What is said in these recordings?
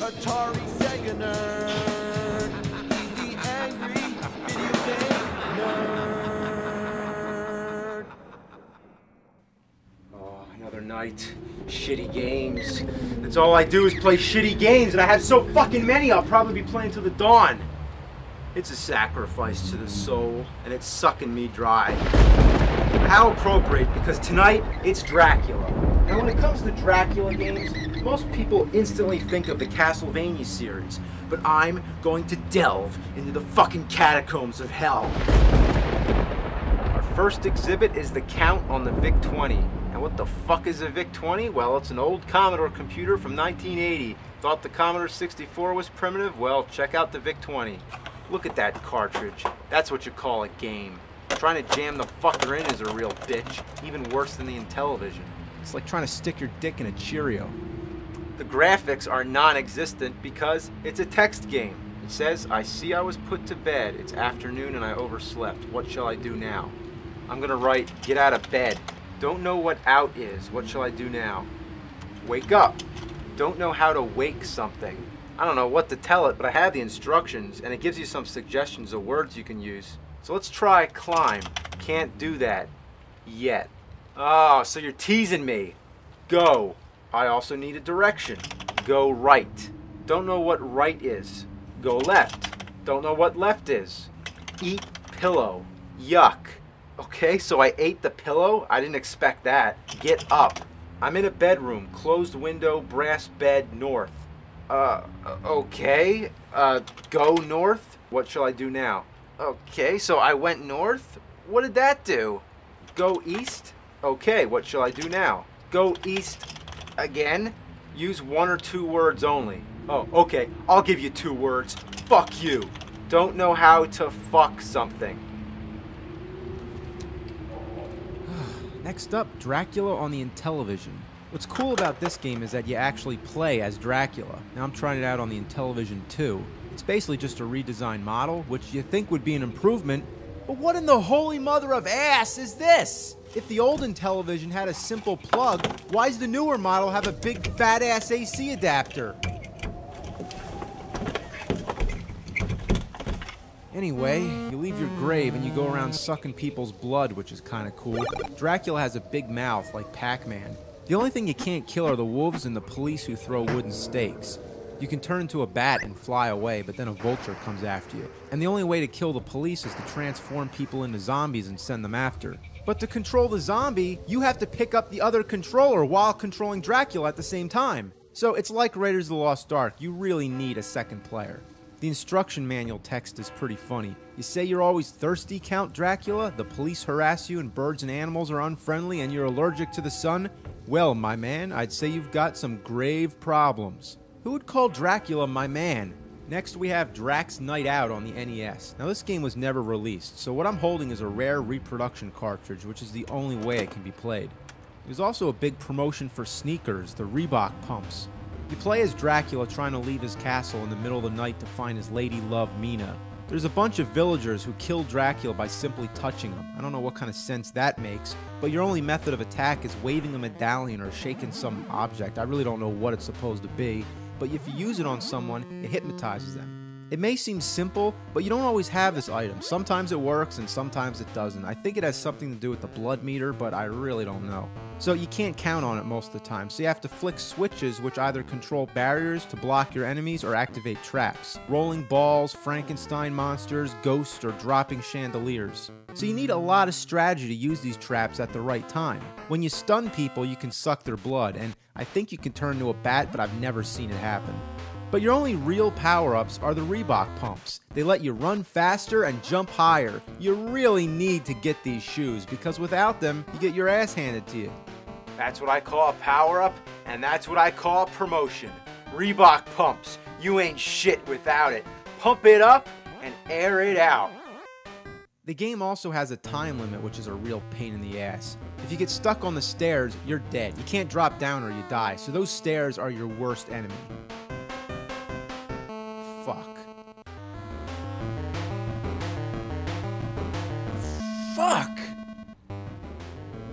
Atari Sega nerd. He's the angry video game nerd. Oh, another night. Shitty games. That's all I do is play shitty games, and I have so fucking many I'll probably be playing till the dawn. It's a sacrifice to the soul, and it's sucking me dry. How appropriate, because tonight it's Dracula. Now when it comes to Dracula games, most people instantly think of the Castlevania series, but I'm going to delve into the fucking catacombs of hell. Our first exhibit is the count on the VIC-20. And what the fuck is a VIC-20? Well, it's an old Commodore computer from 1980. Thought the Commodore 64 was primitive? Well, check out the VIC-20. Look at that cartridge. That's what you call a game. Trying to jam the fucker in is a real bitch. Even worse than the Intellivision. It's like trying to stick your dick in a Cheerio. The graphics are non-existent because it's a text game. It says, I see I was put to bed. It's afternoon and I overslept. What shall I do now? I'm gonna write, get out of bed. Don't know what out is. What shall I do now? Wake up. Don't know how to wake something. I don't know what to tell it, but I have the instructions, and it gives you some suggestions of words you can use. So let's try climb. Can't do that. Yet. Oh, so you're teasing me. Go. I also need a direction. Go right. Don't know what right is. Go left. Don't know what left is. Eat pillow. Yuck. Okay, so I ate the pillow? I didn't expect that. Get up. I'm in a bedroom. Closed window, brass bed, north. Okay. Go north? What shall I do now? Okay, so I went north? What did that do? Go east? Okay, what shall I do now? Go east again? Use 1 or 2 words only. Oh, okay, I'll give you 2 words. Fuck you. Don't know how to fuck something. Next up, Dracula on the Intellivision. What's cool about this game is that you actually play as Dracula. Now I'm trying it out on the Intellivision too. It's basically just a redesigned model, which you think would be an improvement, but what in the holy mother of ass is this? If the old Intellivision had a simple plug, why does the newer model have a big fat ass AC adapter? Anyway, you leave your grave and you go around sucking people's blood, which is kinda cool. Dracula has a big mouth like Pac-Man. The only thing you can't kill are the wolves and the police who throw wooden stakes. You can turn into a bat and fly away, but then a vulture comes after you. And the only way to kill the police is to transform people into zombies and send them after. But to control the zombie, you have to pick up the other controller while controlling Dracula at the same time. So it's like Raiders of the Lost Ark, you really need a second player. The instruction manual text is pretty funny. You say you're always thirsty, Count Dracula, the police harass you and birds and animals are unfriendly and you're allergic to the sun? Well, my man, I'd say you've got some grave problems. Who would call Dracula my man? Next we have Drax Night Out on the NES. Now this game was never released, so what I'm holding is a rare reproduction cartridge, which is the only way it can be played. There's also a big promotion for sneakers, the Reebok pumps. You play as Dracula trying to leave his castle in the middle of the night to find his lady love, Mina. There's a bunch of villagers who kill Dracula by simply touching him. I don't know what kind of sense that makes, but your only method of attack is waving a medallion or shaking some object. I really don't know what it's supposed to be, but if you use it on someone, it hypnotizes them. It may seem simple, but you don't always have this item. Sometimes it works and sometimes it doesn't. I think it has something to do with the blood meter, but I really don't know. So you can't count on it most of the time, so you have to flick switches which either control barriers to block your enemies or activate traps. Rolling balls, Frankenstein monsters, ghosts, or dropping chandeliers. So you need a lot of strategy to use these traps at the right time. When you stun people, you can suck their blood, and I think you can turn into a bat, but I've never seen it happen. But your only real power-ups are the Reebok pumps. They let you run faster and jump higher. You really need to get these shoes, because without them, you get your ass handed to you. That's what I call a power-up, and that's what I call a promotion. Reebok pumps. You ain't shit without it. Pump it up and air it out. The game also has a time limit, which is a real pain in the ass. If you get stuck on the stairs, you're dead. You can't drop down or you die, so those stairs are your worst enemy. Fuck. Fuck!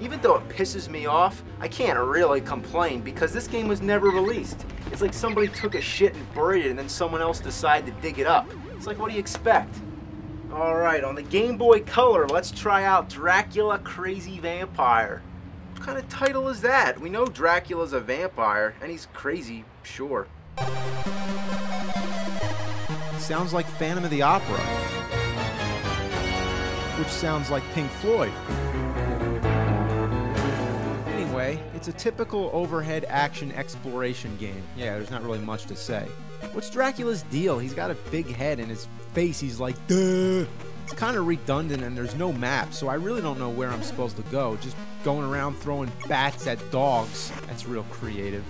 Even though it pisses me off, I can't really complain because this game was never released. It's like somebody took a shit and buried it and then someone else decided to dig it up. It's like, what do you expect? Alright, on the Game Boy Color, let's try out Dracula Crazy Vampire. What kind of title is that? We know Dracula's a vampire, and he's crazy, sure. Sounds like Phantom of the Opera, which sounds like Pink Floyd. Anyway, it's a typical overhead action exploration game. Yeah, there's not really much to say. What's Dracula's deal? He's got a big head and his face, he's like, duh. It's kind of redundant and there's no map, so I really don't know where I'm supposed to go. Just going around throwing bats at dogs. That's real creative.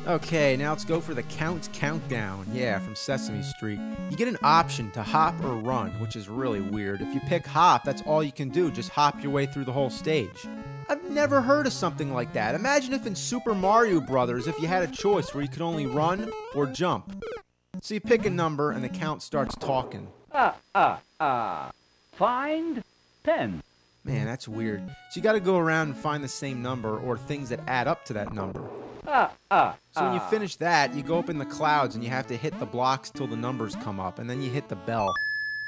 Okay, now let's go for the countdown. Yeah, from Sesame Street. You get an option to hop or run, which is really weird. If you pick hop, that's all you can do. Just hop your way through the whole stage. I've never heard of something like that. Imagine if in Super Mario Brothers, if you had a choice where you could only run or jump. So you pick a number and the count starts talking. Find 10. Man, that's weird. So you gotta go around and find the same number or things that add up to that number. So when you finish that, you go up in the clouds and you have to hit the blocks till the numbers come up, and then you hit the bell.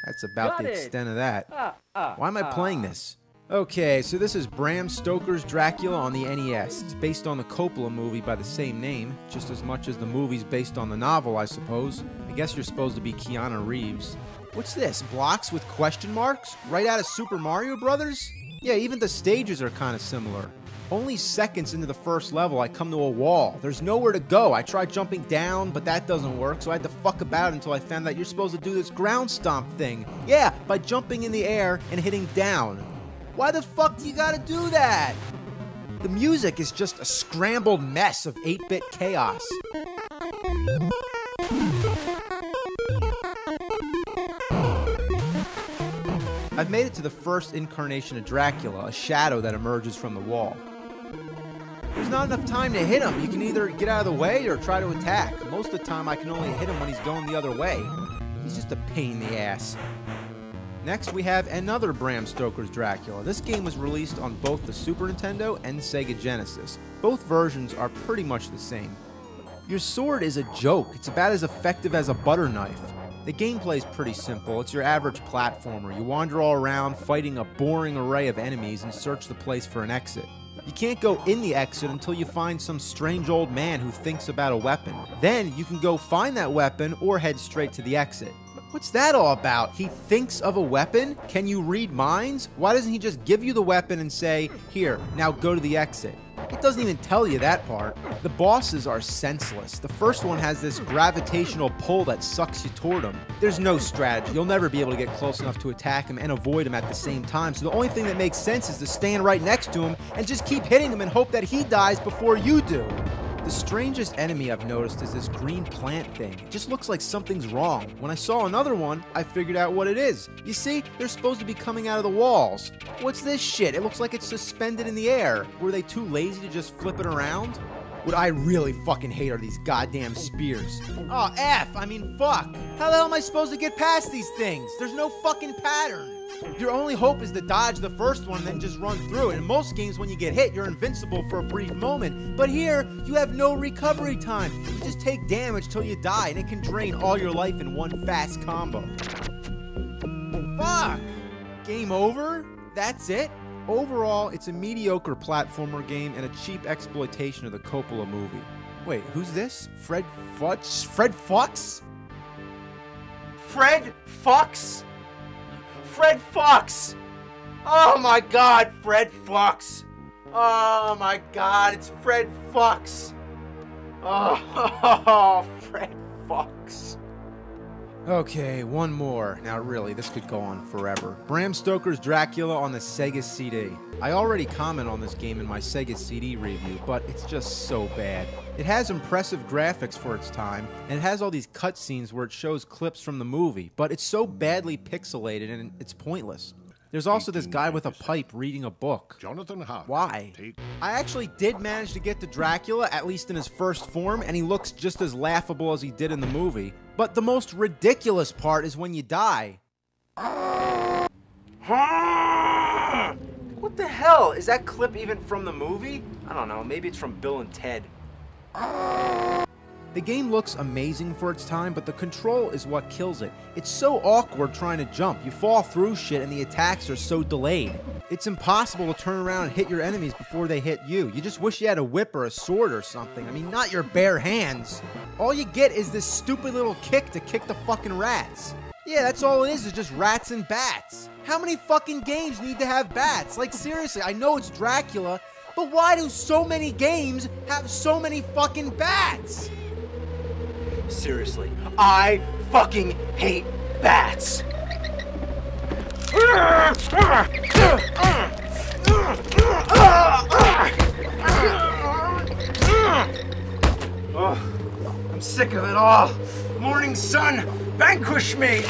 That's about the extent of that. Why am I playing this? Okay, so this is Bram Stoker's Dracula on the NES. It's based on the Coppola movie by the same name, just as much as the movie's based on the novel, I suppose. I guess you're supposed to be Keanu Reeves. What's this? Blocks with question marks? Right out of Super Mario Brothers? Yeah, even the stages are kind of similar. Only seconds into the first level, I come to a wall. There's nowhere to go. I tried jumping down, but that doesn't work, so I had to fuck about until I found out you're supposed to do this ground stomp thing. Yeah, by jumping in the air and hitting down. Why the fuck do you gotta do that? The music is just a scrambled mess of 8-bit chaos. I've made it to the first incarnation of Dracula, a shadow that emerges from the wall. There's not enough time to hit him. You can either get out of the way or try to attack. Most of the time I can only hit him when he's going the other way. He's just a pain in the ass. Next we have another Bram Stoker's Dracula. This game was released on both the Super Nintendo and Sega Genesis. Both versions are pretty much the same. Your sword is a joke. It's about as effective as a butter knife. The gameplay is pretty simple. It's your average platformer. You wander all around fighting a boring array of enemies and search the place for an exit. You can't go in the exit until you find some strange old man who thinks about a weapon. Then you can go find that weapon or head straight to the exit. What's that all about? He thinks of a weapon? Can you read minds? Why doesn't he just give you the weapon and say, here, now go to the exit? It doesn't even tell you that part. The bosses are senseless. The first one has this gravitational pull that sucks you toward him. There's no strategy. You'll never be able to get close enough to attack him and avoid him at the same time. So the only thing that makes sense is to stand right next to him and just keep hitting him and hope that he dies before you do. The strangest enemy I've noticed is this green plant thing. It just looks like something's wrong. When I saw another one, I figured out what it is. You see, they're supposed to be coming out of the walls. What's this shit? It looks like it's suspended in the air. Were they too lazy to just flip it around? What I really fucking hate are these goddamn spears. Oh, F! I mean, fuck! How the hell am I supposed to get past these things? There's no fucking pattern. Your only hope is to dodge the first one and then just run through it. In most games, when you get hit, you're invincible for a brief moment. But here, you have no recovery time. You just take damage till you die, and it can drain all your life in one fast combo. Fuck! Game over? That's it? Overall, it's a mediocre platformer game and a cheap exploitation of the Coppola movie. Wait, who's this? Fred Fuchs? Fred Fuchs? Fred Fuchs? Fred Fuchs! Oh my god, Fred Fuchs! Oh my god, it's Fred Fuchs! Oh, Fred Fuchs. Okay, one more. Now really, this could go on forever. Bram Stoker's Dracula on the Sega CD. I already comment on this game in my Sega CD review, but it's just so bad. It has impressive graphics for its time, and it has all these cutscenes where it shows clips from the movie, but it's so badly pixelated and it's pointless. There's also this guy with a pipe reading a book. Jonathan Hart. Why? I actually did manage to get to Dracula, at least in his first form, and he looks just as laughable as he did in the movie. But the most ridiculous part is when you die. What the hell? Is that clip even from the movie? I don't know, maybe it's from Bill and Ted. The game looks amazing for its time, but the control is what kills it. It's so awkward trying to jump. You fall through shit and the attacks are so delayed. It's impossible to turn around and hit your enemies before they hit you. You just wish you had a whip or a sword or something. I mean, not your bare hands. All you get is this stupid little kick to kick the fucking rats. Yeah, that's all it is just rats and bats. How many fucking games need to have bats? Like, seriously, I know it's Dracula, but why do so many games have so many fucking bats? Seriously, I fucking hate bats. I'm sick of it all. Morning sun, vanquish me.